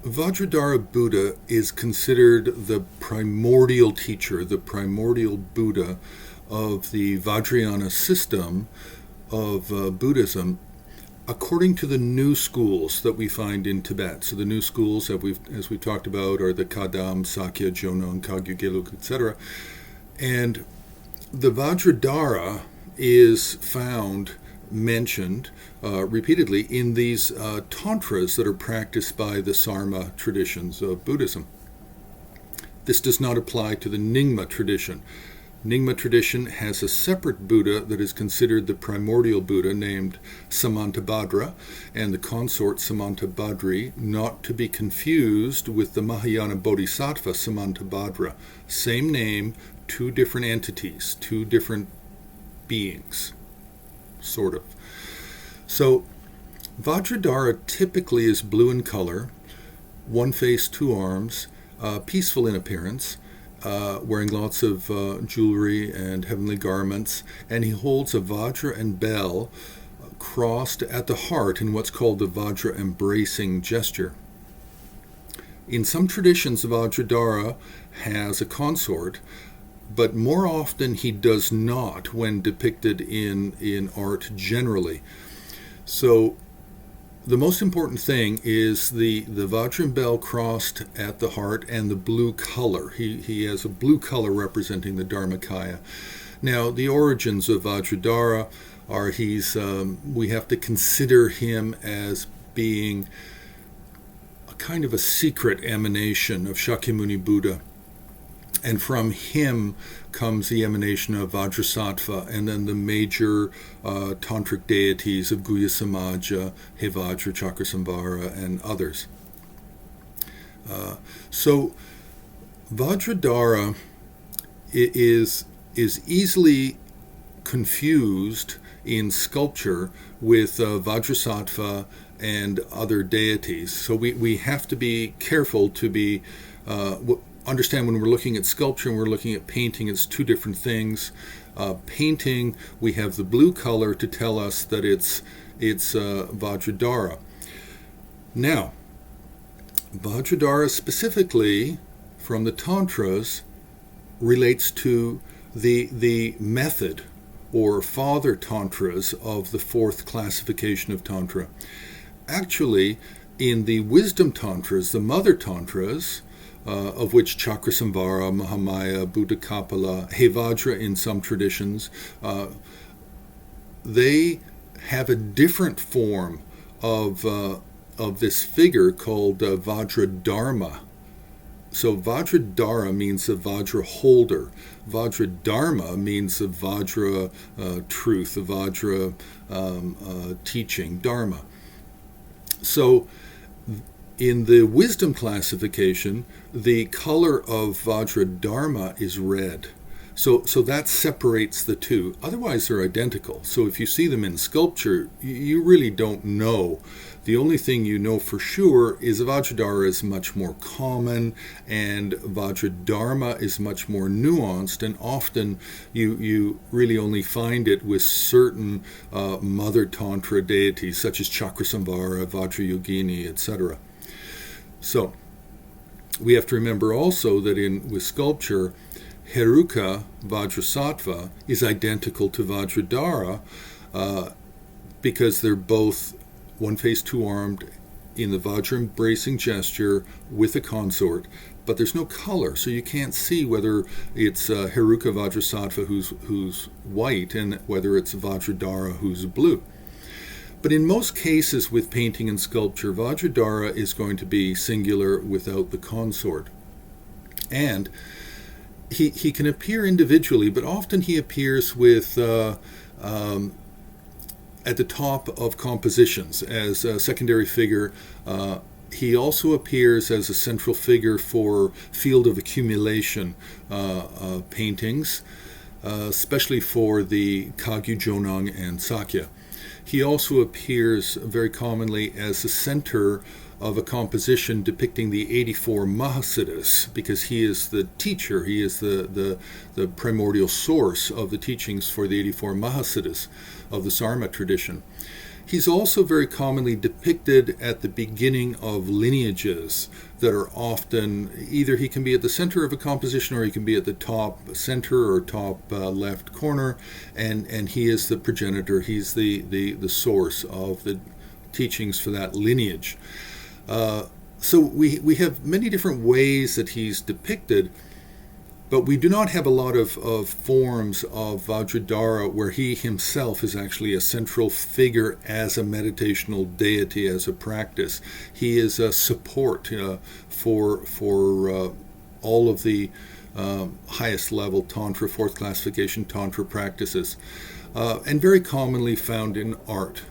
Vajradhara Buddha is considered the primordial teacher, the primordial Buddha of the Vajrayana system of Buddhism, according to the new schools that we find in Tibet. So the new schools that as we've talked about, are the Kadam, Sakya, Jonang, Kagyu, Gelug, etc. And the Vajradhara is mentioned repeatedly in these tantras that are practiced by the Sarma traditions of Buddhism. This does not apply to the Nyingma tradition. Nyingma tradition has a separate Buddha that is considered the primordial Buddha, named Samantabhadra, and the consort Samantabhadri, not to be confused with the Mahayana Bodhisattva Samantabhadra. Same name, two different entities, two different beings, sort of. So Vajradhara typically is blue in color, one face, two arms, peaceful in appearance, wearing lots of jewelry and heavenly garments, and he holds a Vajra and bell crossed at the heart in what's called the Vajra embracing gesture. In some traditions, Vajradhara has a consort, but more often he does not when depicted in art generally. So the most important thing is the Vajra and bell crossed at the heart and the blue color. He has a blue color representing the dharmakaya. Now, the origins of Vajradhara are we have to consider him as being a kind of a secret emanation of Shakyamuni Buddha. And from him comes the emanation of Vajrasattva, and then the major tantric deities of Guhya Samaja, Hevajra, Chakrasamvara, and others. So Vajradhara is easily confused in sculpture with Vajrasattva and other deities. So we have to be careful to be understand when we're looking at sculpture and we're looking at painting, it's two different things. Painting, we have the blue color to tell us that it's Vajradhara. Now, Vajradhara specifically from the Tantras relates to the method or father Tantras of the fourth classification of Tantra. Actually, in the wisdom Tantras, the mother Tantras, of which Chakrasamvara, Mahamaya, Buddha Kapala, Hevajra in some traditions, they have a different form of this figure called Vajradharma. So Vajradhara means the Vajra holder. Vajradharma means the Vajra truth, the Vajra teaching, Dharma. So in the wisdom classification, the color of Vajradharma is red. So that separates the two. Otherwise, they're identical. So if you see them in sculpture, you really don't know. The only thing you know for sure is Vajradhara is much more common, and Vajradharma is much more nuanced, and often you really only find it with certain mother Tantra deities, such as Chakrasamvara, Vajrayogini, etc. So we have to remember also that with sculpture, Heruka Vajrasattva is identical to Vajradhara because they're both one face, two armed in the Vajra embracing gesture with a consort, but there's no color, so you can't see whether it's Heruka Vajrasattva who's white and whether it's Vajradhara who's blue. But in most cases with painting and sculpture, Vajradhara is going to be singular without the consort. And he can appear individually, but often he appears with at the top of compositions as a secondary figure. He also appears as a central figure for field of accumulation paintings, especially for the Kagyu, Jonang, and Sakya. He also appears very commonly as the center of a composition depicting the 84 Mahasiddhas, because he is the teacher, he is the primordial source of the teachings for the 84 Mahasiddhas of the Sarma tradition. He's also very commonly depicted at the beginning of lineages that are often, either he can be at the center of a composition or he can be at the top center or top left corner, and he is the progenitor, he's the source of the teachings for that lineage. So we have many different ways that he's depicted, but we do not have a lot of forms of Vajradhara where he himself is actually a central figure as a meditational deity, as a practice. He is a support for all of the highest level Tantra, fourth classification Tantra practices, and very commonly found in art.